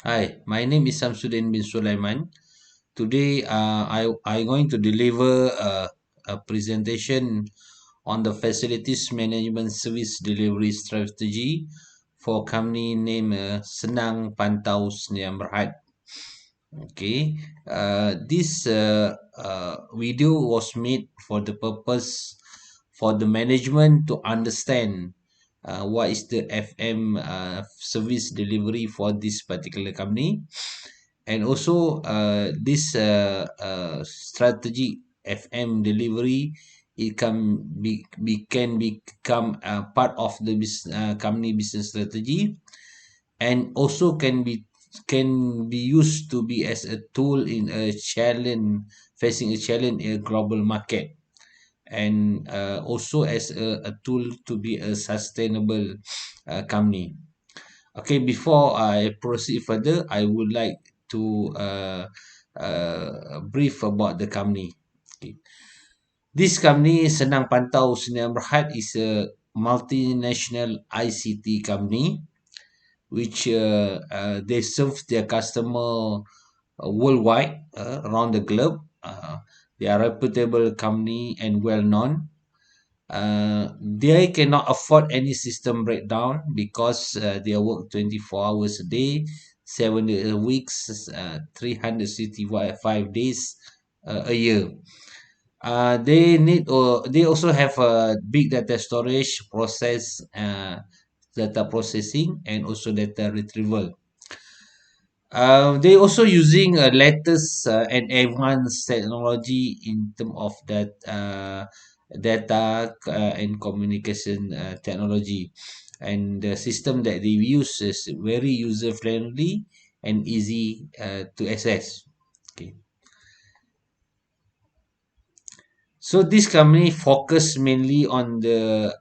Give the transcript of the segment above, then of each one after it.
Hi, my name is Samsudin bin Sulaiman. Today, I'm going to deliver a presentation on the facilities management service delivery strategy for company named Senang Pantau Sdn Bhd. Okay, this video was made for the purpose for the management to understand what is the FM service delivery for this particular company, and also this strategic FM delivery, it can become part of the company business strategy, and also can be used to be as a tool in a challenge facing a challenge in a global market, and also as a tool to be a sustainable company. Okay, before I proceed further, I would like to brief about the company. Okay. This company, Senang Pantau Sdn Bhd, is a multinational ICT company which they serve their customer worldwide, around the globe. They are a reputable company and well known. They cannot afford any system breakdown because they work 24 hours a day, 7 weeks, 365 days a year. They also have a big data storage process, data processing, and also data retrieval. They also using a latest and advanced technology in terms of that data and communication technology, and the system that they use is very user friendly and easy to access. Okay, so this company focus mainly on the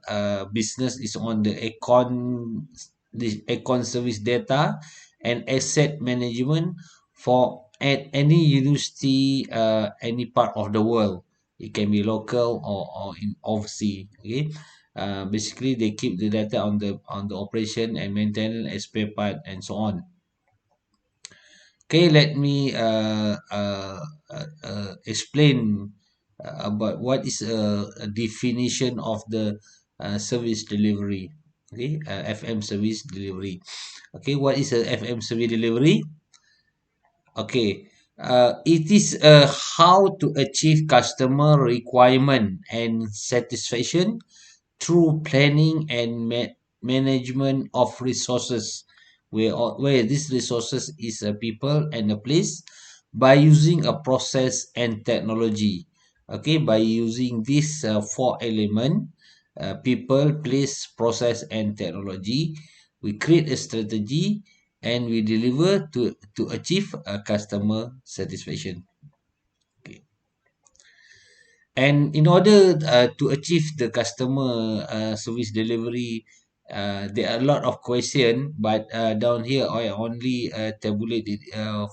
business is on the econ service data and asset management for at any university, any part of the world. It can be local or in overseas. Okay, basically they keep the data on the operation and maintenance as spare part and so on. Okay, let me explain about what is a definition of the service delivery. Okay, FM service delivery. Okay, what is a FM service delivery? Okay, it is how to achieve customer requirement and satisfaction through planning and management of resources, where these resources is a people and a place, by using a process and technology. Okay, by using these four element, people, place, process, and technology, we create a strategy and we deliver to achieve a customer satisfaction. Okay. And in order to achieve the customer service delivery, there are a lot of question, but down here I only tabulated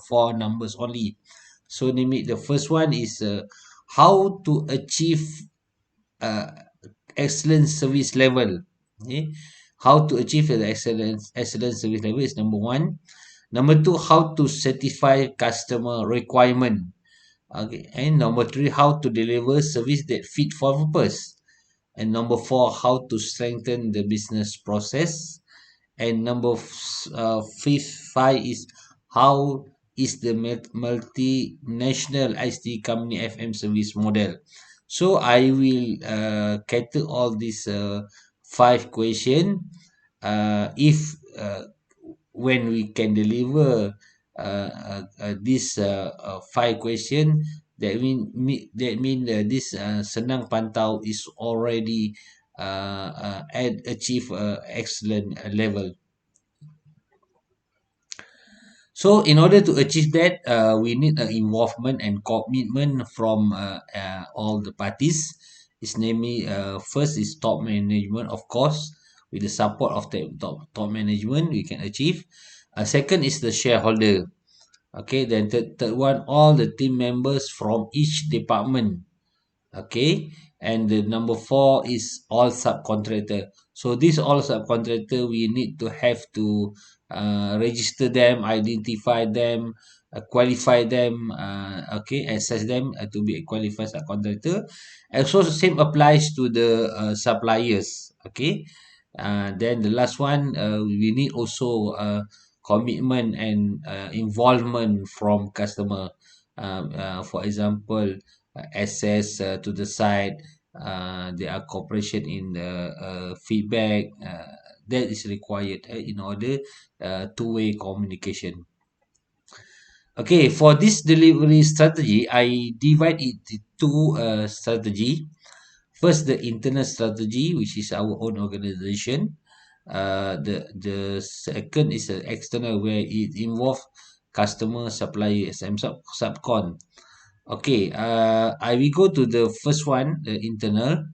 four numbers only. So name it. The first one is how to achieve uh, excellent service level. Okay, how to achieve the excellent service level is number one. Number two, how to satisfy customer requirement. Okay, and number three, how to deliver service that fit for purpose. And number four, how to strengthen the business process. And fifth, five is how is the multinational ICT company FM service model. So I will cater all these five question. If when we can deliver this five question, that mean this senang pantau is already achieve excellent level. So in order to achieve that, we need involvement and commitment from all the parties. It's namely, first is top management, of course. With the support of the top management, we can achieve. Second is the shareholder. Okay, then third one, all the team members from each department. Okay, and the number four is all subcontractor. So these all subcontractor we need to have to register them, identify them, qualify them, okay, assess them to be a qualified subcontractor. And so the same applies to the suppliers. Okay. Then the last one, we need also commitment and involvement from customer. For example, access to the site, their cooperation in the feedback, that is required in order two-way communication. Okay, for this delivery strategy, I divide it into two strategy. First, the internal strategy, which is our own organization. The second is the external, where it involves customer, supplier, SM subcon. Okay, I will go to the first one, the internal.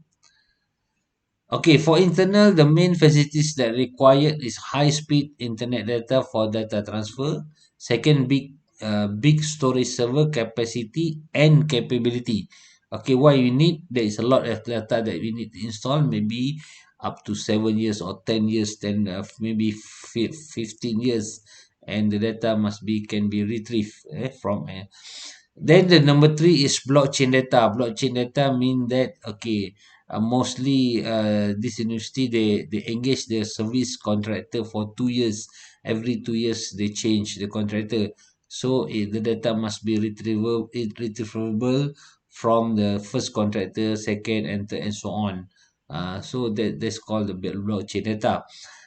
Okay, for internal, the main facilities that required is high-speed internet data for data transfer. Second, big storage server capacity and capability. Okay, why we need? There is a lot of data that we need to install, maybe up to 7 years or 10 years, then maybe 15 years, and the data must be can be retrieved from. Then the number three is blockchain data. Blockchain data mean that okay, mostly this university they engage their service contractor for 2 years. Every 2 years they change the contractor, so the data must be retrievable from the first contractor, second, and third, and so on. So that's called the blockchain data.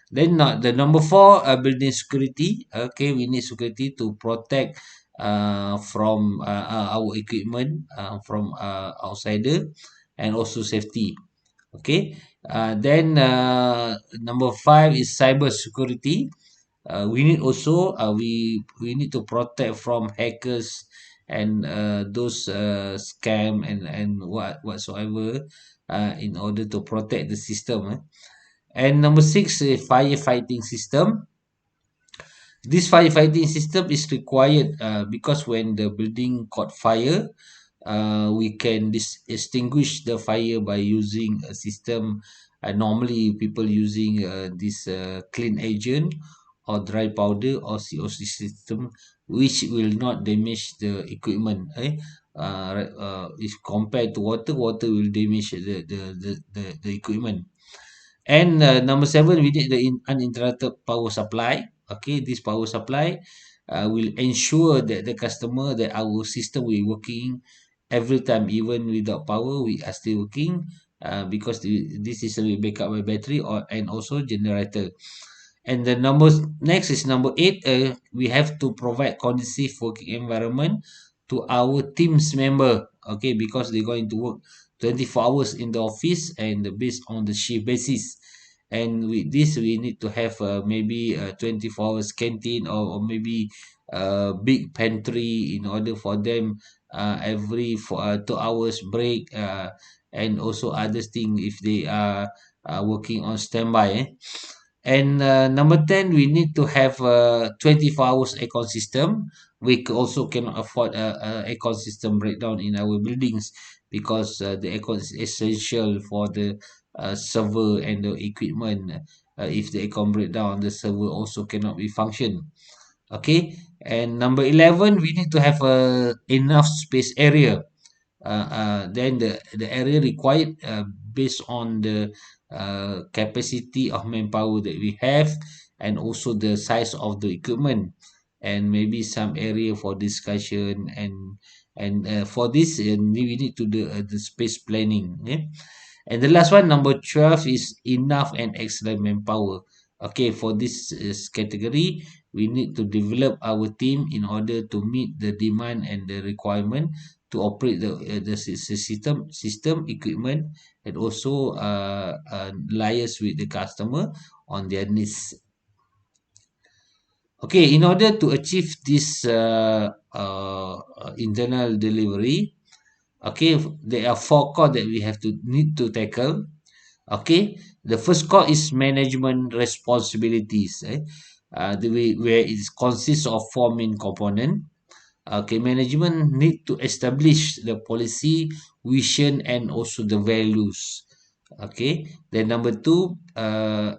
Then the number four, building security. Okay, we need security to protect from our equipment from outsider, and also safety. Okay. Then number five is cyber security. We need also we need to protect from hackers and those scam and whatsoever, in order to protect the system. And number six is firefighting system. This firefighting system is required because when the building caught fire, we can extinguish the fire by using a system. Normally, people using this clean agent or dry powder or COC system, which will not damage the equipment. If compared to water, water will damage the equipment. And number seven, we need the uninterrupted power supply. Okay, this power supply will ensure that the customer that our system will working every time, even without power, we are still working because this system will back up by battery or and also generator. And the numbers next is number eight. We have to provide conducive working environment to our team's member. Okay, because they're going to work 24 hours in the office and based on the shift basis. And with this, we need to have maybe a 24 hours canteen, or maybe a big pantry in order for them every 2 hours break, and also other thing if they are working on standby. And number 10, we need to have a 24 hours aircon system. We also cannot afford a aircon system breakdown in our buildings, because the aircon is essential for the server and the equipment. If the aircon breakdown, the server also cannot be function. Okay. And number 11, we need to have a enough space area. Then the area required based on the capacity of manpower that we have, and also the size of the equipment, and maybe some area for discussion. And for this, we need to do the space planning. And the last one, number 12, is enough and excellent manpower. Okay, for this category, we need to develop our team in order to meet the demand and the requirement to operate the system equipment, and also liaise with the customer on their needs. Okay, in order to achieve this internal delivery, okay, there are four core that we have to need to tackle. Okay, the first core is management responsibilities. Where it consists of four main component. Okay, management need to establish the policy, vision, and also the values. Okay. Then number two,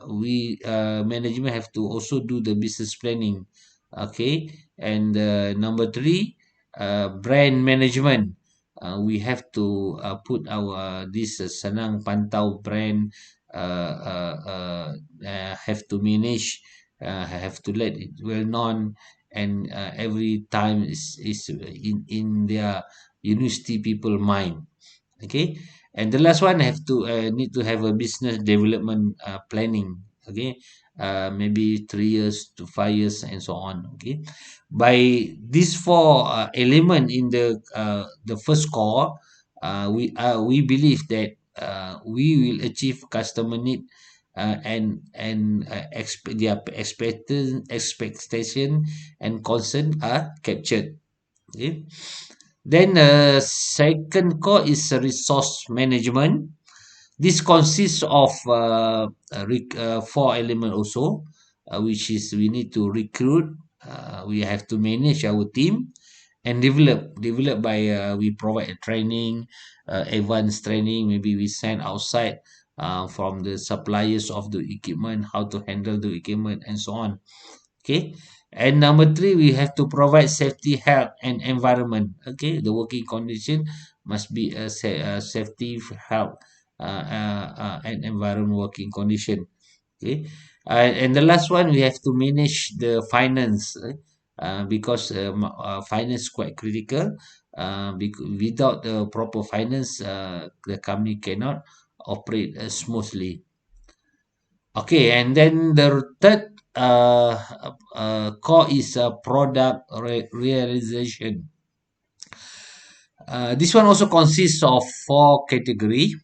we management have to also do the business planning. Okay. And number three, brand management. We have to put our this Senang Pantau brand have to manage, have to let it well known, and every time is in their university people mind. Okay. And the last one have to need to have a business development planning. Okay. Maybe 3 years to 5 years and so on. Okay. By these four element in the first core, we believe that we will achieve customer need, their expectation and concern are captured. Okay. Then second core is resource management. This consists of four element also, which is we need to recruit, we have to manage our team, and develop by we provide a training, advanced training. Maybe we send outside from the suppliers of the equipment, how to handle the equipment and so on. Okay. And number three, we have to provide safety, health, and environment. Okay. The working condition must be a safety, health, and environment working condition. Okay. And the last one, we have to manage the finance, because finance quite critical. Without the proper finance, the company cannot operate smoothly. Okay, and then the third core is product realization. This one also consists of four category.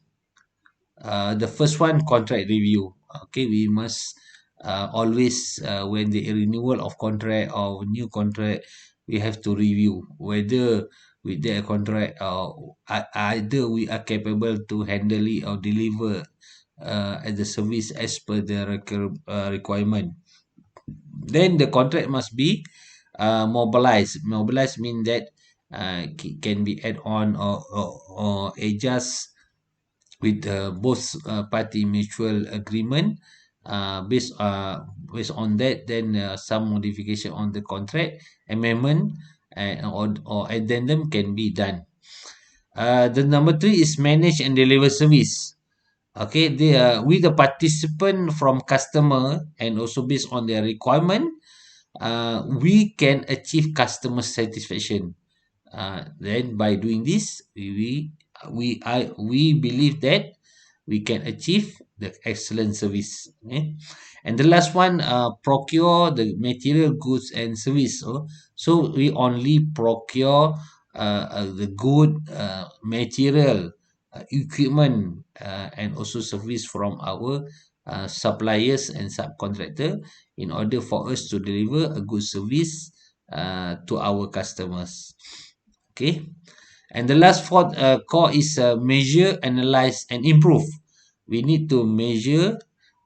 The first one, contract review. Okay, we must always, when the renewal of contract or new contract, we have to review whether with their contract, either we are capable to handle it or deliver as the service as per the requirement. Then the contract must be mobilized. Mobilized mean that can be add on or adjust with both party mutual agreement. Based on that, then some modification on the contract amendment or addendum can be done. The number three is manage and deliver service. Okay, they are with the participant from customer and also based on their requirement, we can achieve customer satisfaction. Then by doing this, we believe that we can achieve the excellent service. Okay? And the last one, procure the material goods and service. So we only procure the good material, equipment, and also service from our suppliers and subcontractor in order for us to deliver a good service to our customers. Okay. And the last fourth core is measure, analyze, and improve. We need to measure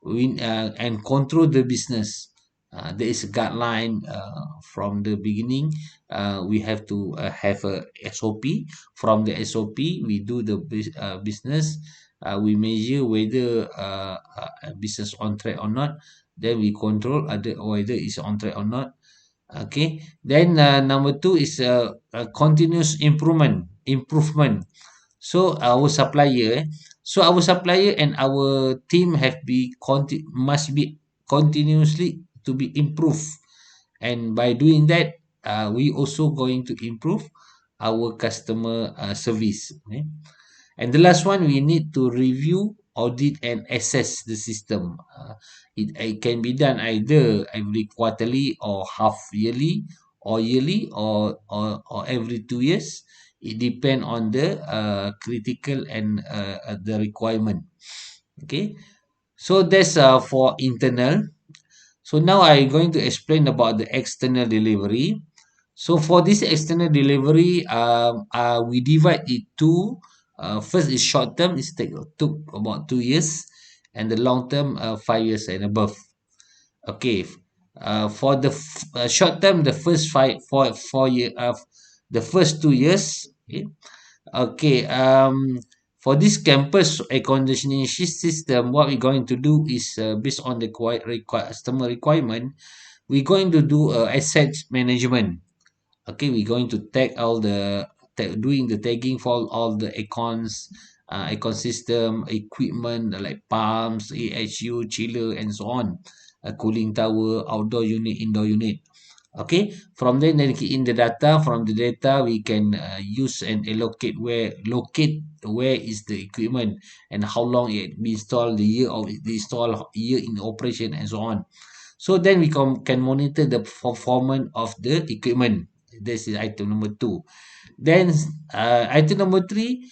and control the business. There is a guideline from the beginning. We have to have a SOP. From the SOP, we do the business. We measure whether business on track or not. Then we control whether it's on track or not. Okay. Then number two is continuous improvement. So our supplier and our team must be continuously to be improved, and by doing that, we also going to improve our customer service. Okay? And the last one, we need to review, audit, and assess the system. It can be done either every quarterly or half yearly or yearly or every 2 years. It depends on the critical and the requirement. Okay. So that's for internal. So now I'm going to explain about the external delivery. So for this external delivery, we divide it to first is short term, took about 2 years, and the long term 5 years and above. Okay, for the short term, the first 4 year the first 2 years. Okay, For this campus air conditioning system, what we're going to do is based on the customer requirement, we're going to do asset management. Okay, we're going to tag all the doing the tagging for all the icons, icon system equipment like pumps, AHU, chiller, and so on, a cooling tower, outdoor unit, indoor unit. Okay, from there then key in the data. From the data we can use and allocate where is the equipment and how long it be installed, the year of the install, year in operation, and so on. So then we can monitor the performance of the equipment. This is item number 2. Then item number 3,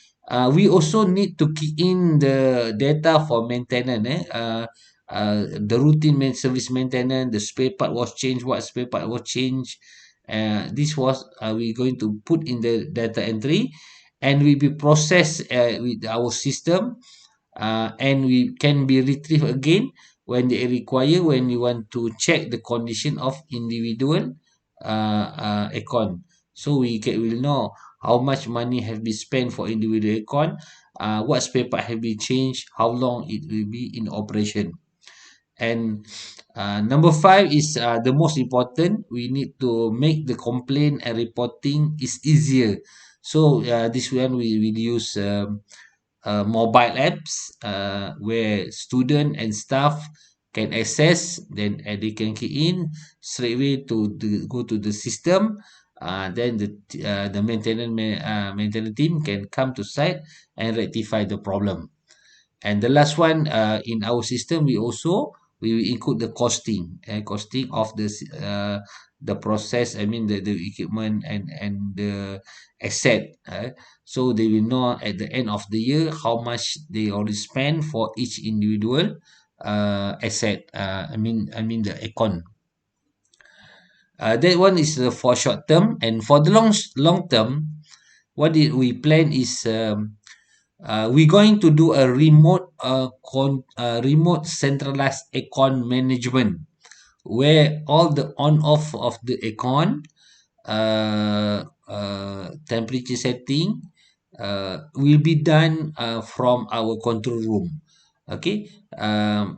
we also need to key in the data for maintenance. The routine service maintenance, the spare part was changed, what spare part was changed. This was we going to put in the data entry, and will be processed with our system, and we can be retrieved again when they require, when we want to check the condition of individual aircon. So will know how much money have been spent for individual aircon, what spare part have been changed, how long it will be in operation. And number 5 is the most important. We need to make the complaint and reporting is easier. So this one we will use mobile apps where student and staff can access, then they can key in straight away to go to the system. Then the maintenance team can come to site and rectify the problem. And the last one, in our system, we will include the costing of the process. I mean the equipment and the asset. So they will know at the end of the year how much they already spend for each individual asset. I mean the econ. That one is for short term, and for the long term, what did we plan is. We're going to do a remote centralized aircon management where all the on off of the aircon, temperature setting, will be done from our control room. Okay,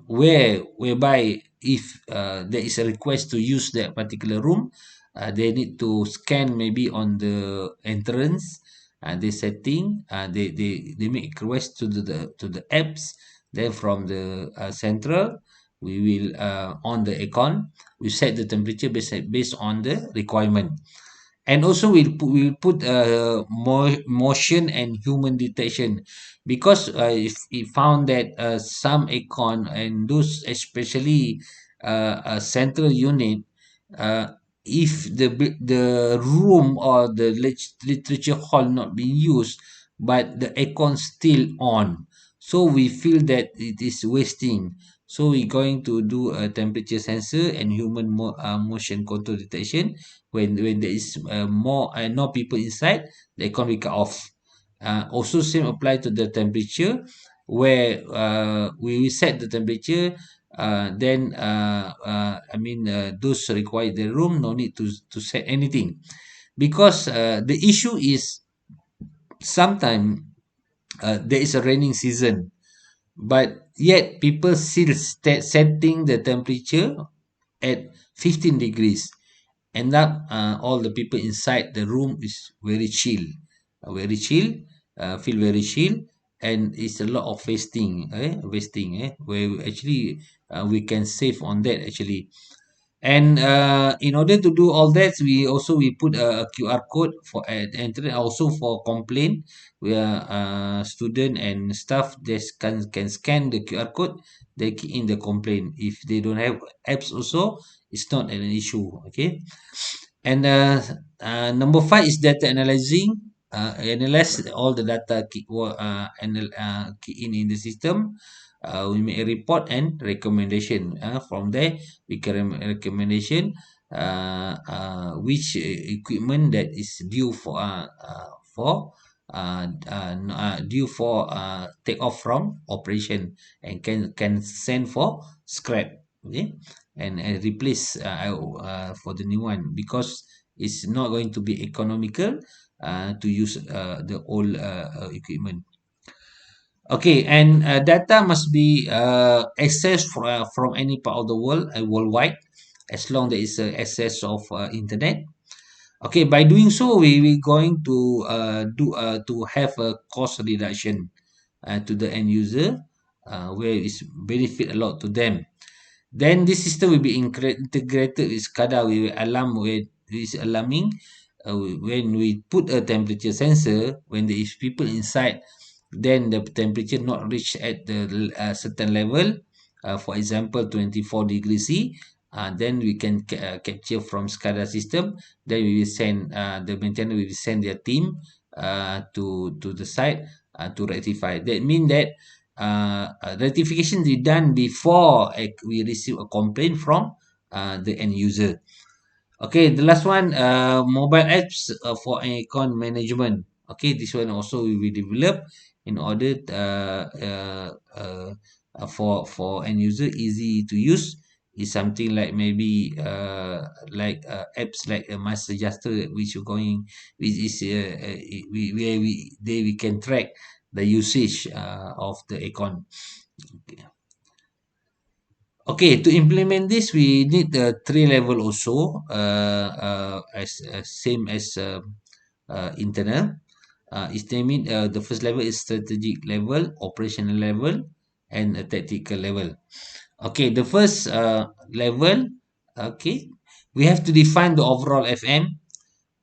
whereby if there is a request to use that particular room, they need to scan maybe on the entrance, they setting, they make request to the apps. Then from the central, we will on the aircon, we set the temperature based on the requirement. And also we'll put motion and human detection, because if we found that some aircon and those especially a central unit, uh, if the room or the literature hall not being used but the aircon still on, so we feel that it is wasting. So we're going to do a temperature sensor and human motion control detection. When there is more no people inside, the aircon will cut off. Also same apply to the temperature, where we will set the temperature, then those require the room no need to set anything, because the issue is sometime there is a raining season, but yet people still setting the temperature at 15 degrees. End up all the people inside the room is very chill, feel very chill, and it's a lot of wasting, where actually we can save on that actually. And in order to do all that, we put a QR code for entry, also for complaint, where student and staff just can scan the QR code, they key in the complaint. If they don't have apps also, it's not an issue. Okay. And number 5 is data analyzing. Analyze all the data key in the system. We make a report and recommendation. From there, we can recommendation which equipment that is due for take off from operation, and can send for scrap. Okay, and replace for the new one, because it's not going to be economical to use the old equipment. Okay, and data must be accessed from any part of the world, worldwide, as long there is access of internet. Okay, by doing so, we going to do to have a cost reduction to the end user, where it's benefit a lot to them. Then this system will be integrated with SCADA with alarm where is alarming. When we put a temperature sensor, when there is people inside, then the temperature not reach at the certain level, for example 24 degrees C, then we can capture from SCADA system. Then we will send the maintainer will send their team to the site to rectify. That mean that rectification is done before we receive a complaint from the end user. Okay, the last one, mobile apps for account management. Okay, this one also will be developed in order for end user easy to use. Is something like maybe apps like a master adjuster which are going which is where we can track the usage of the account. Okay. Okay, to implement this, we need the three level also, as same as internal. Is naming the first level is strategic level, operational level, and a tactical level. Okay, the first level, okay, we have to define the overall FM,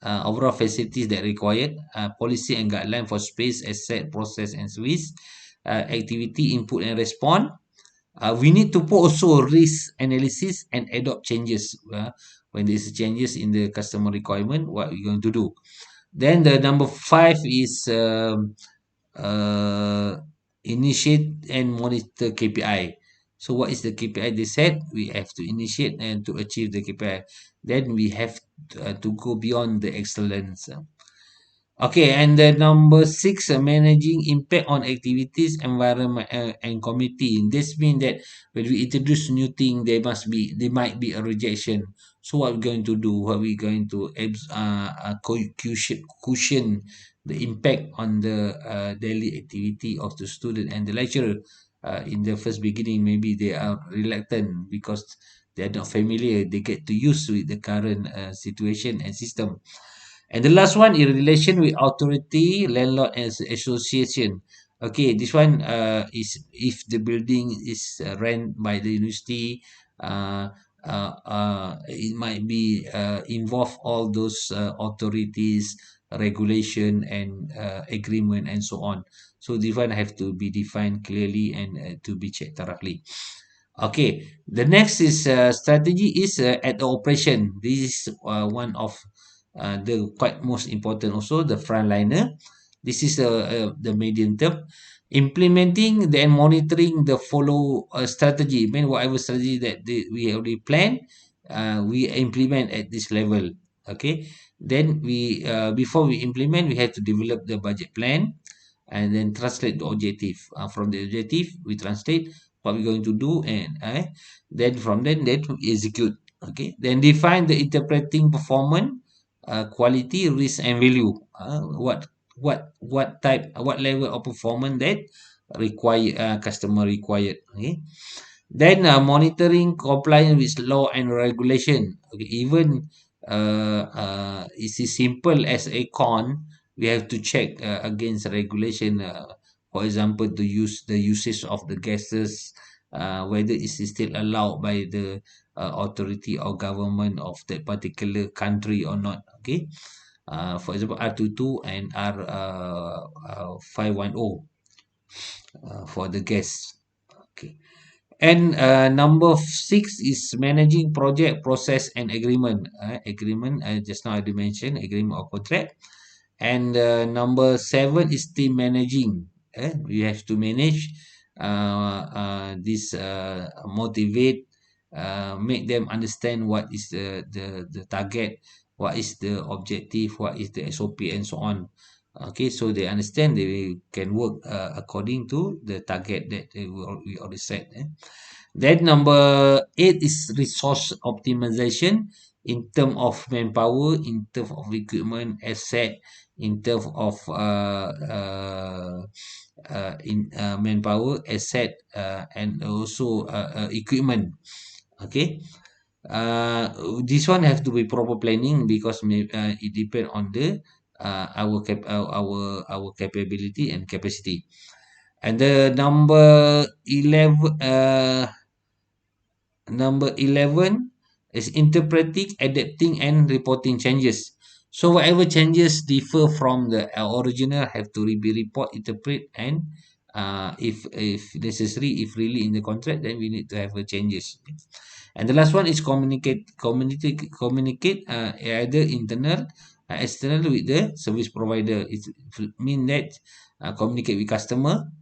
overall facilities that required, policy and guideline for space, asset, process, and service, activity, input and response. We need to put also risk analysis and adopt changes when there's changes in the customer requirement. What we're going to do? Then the number five is initiate and monitor KPI. So what is the KPI? They said we have to initiate and to achieve the KPI. Then we have to go beyond the excellence. Okay, and the number six, managing impact on activities, environment, and community. This means that when we introduce new thing, there might be a rejection. So what we're going to do? What we going to cushion the impact on the daily activity of the student and the lecturer. In the first beginning, maybe they are reluctant because they are not familiar. They get to use with the current situation and system. And the last one in relation with authority, landlord and association. Okay, this one is if the building is rent by the university, it might be involve all those authorities, regulation and agreement and so on. So this one have to be defined clearly and to be checked thoroughly. Okay, the next is strategy is at the operation. This is one of the quite most important also the frontliner. This is the medium term. Implementing then monitoring the follow strategy. Mean whatever strategy that we already planned, we implement at this level. Okay, then we before we implement, we have to develop the budget plan and then translate the objective. From the objective, we translate what we're going to do, and then from then we execute. Okay, then define the interpreting performance, quality, risk, and value. What type, what level of performance that require customer required. Okay, then monitoring compliance with law and regulation. Okay, even it's as simple as a con, we have to check against regulation. For example, the usage of the gases, whether it is still allowed by the authority or government of that particular country or not. Okay, for example, R22 and R510 for the gas. Okay. And number six is managing project process and agreement. Agreement, just now I did mention agreement or contract. And number seven is team managing. We have to manage this, motivate, make them understand what is the target, what is the objective, what is the SOP, and so on. Okay, so they understand they can work according to the target that we already set. Then number eight is resource optimization. in term of manpower, in term of equipment, asset, in term of manpower, asset, and also equipment. Okay. Uh, this one have to be proper planning because it depend on the our capability and capacity. And the number 11 is interpreting, adapting, and reporting changes. So whatever changes differ from the original have to be report, interpret, and if necessary, if really in the contract, then we need to have a changes. And the last one is communicate either internal, external with the service provider. It mean that communicate with customer,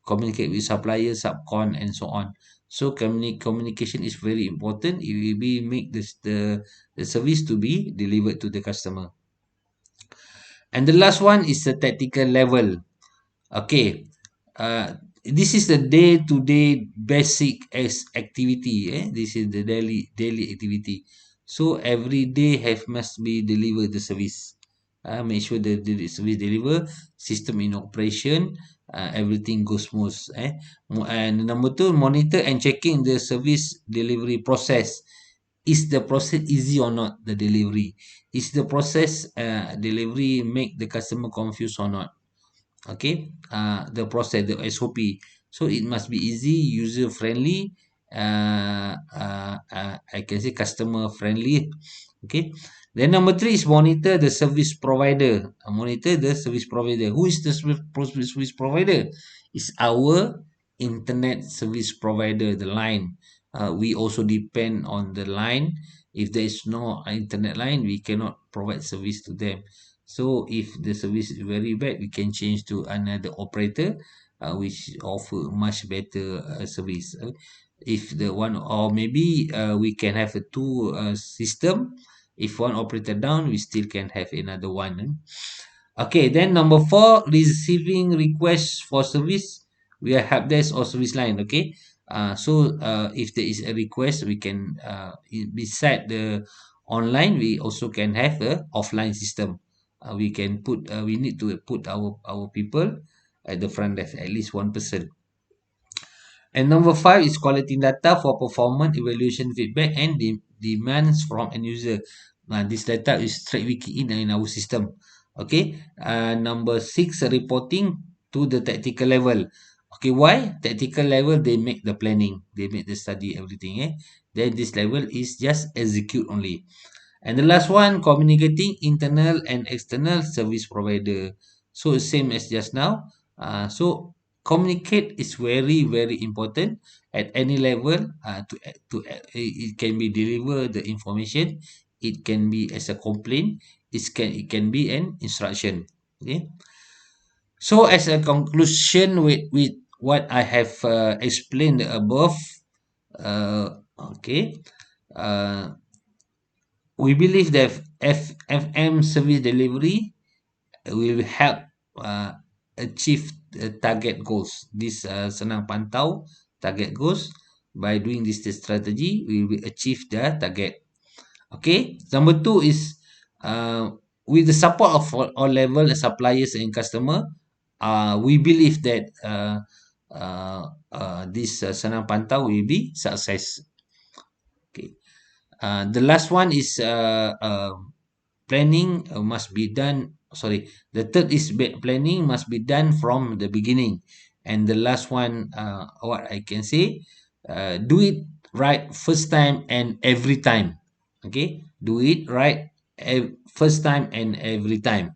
communicate with supplier, subcon, and so on. So communication is very important. It will be make the service to be delivered to the customer. And the last one is the tactical level. Okay. This is the day-to-day basic as activity. This is the daily activity. So every day have must be deliver the service. Make sure the service deliver, system in operation, everything goes smooth. And number two, monitor and checking the service delivery process. Is the process easy or not? The delivery, is the process delivery make the customer confused or not? Okay, the process, the SOP. So it must be easy, user friendly, I can say customer friendly. Okay, then number three is monitor the service provider. Monitor the service provider. Who is the service provider? It's our internet service provider, the line. We also depend on the line. If there is no internet line, we cannot provide service to them. So if the service is very bad, we can change to another operator, which offer much better service. If the one, or maybe we can have a two system. If one operator down, we still can have another one. Okay, then number four, receiving requests for service. We have help desk or service line. Okay, if there is a request, we can beside the online, we also can have a offline system. We need to put our people at the front desk, at least one person. And number five is collecting data for performance evaluation feedback and demands from end user. Now, this data is straight we key in our system. Okay. Number six, reporting to the tactical level. Okay, why? Tactical level, they make the planning, they make the study, everything. Then this level is just execute only. And the last one, communicating internal and external service provider. So same as just now. So communicate is very very important at any level. It can be deliver the information. It can be as a complaint. It can be an instruction. Okay. So as a conclusion with what I have explained above. Okay. Uh, we believe that FM service delivery will help uh, achieve the target goals. This senang pantau target goals. By doing this strategy, we will achieve the target. Okay. Number two is with the support of all level suppliers and customer. We believe that this senang pantau will be success. Okay. The last one is planning must be done. Sorry, the third is planning must be done from the beginning, and the last one, what I can say, do it right first time and every time. Okay, do it right first time and every time.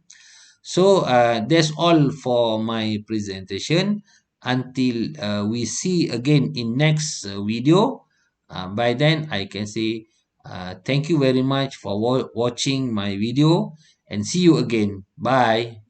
So that's all for my presentation. Until we see again in next video. By then, I can say thank you very much for watching my video and see you again. Bye.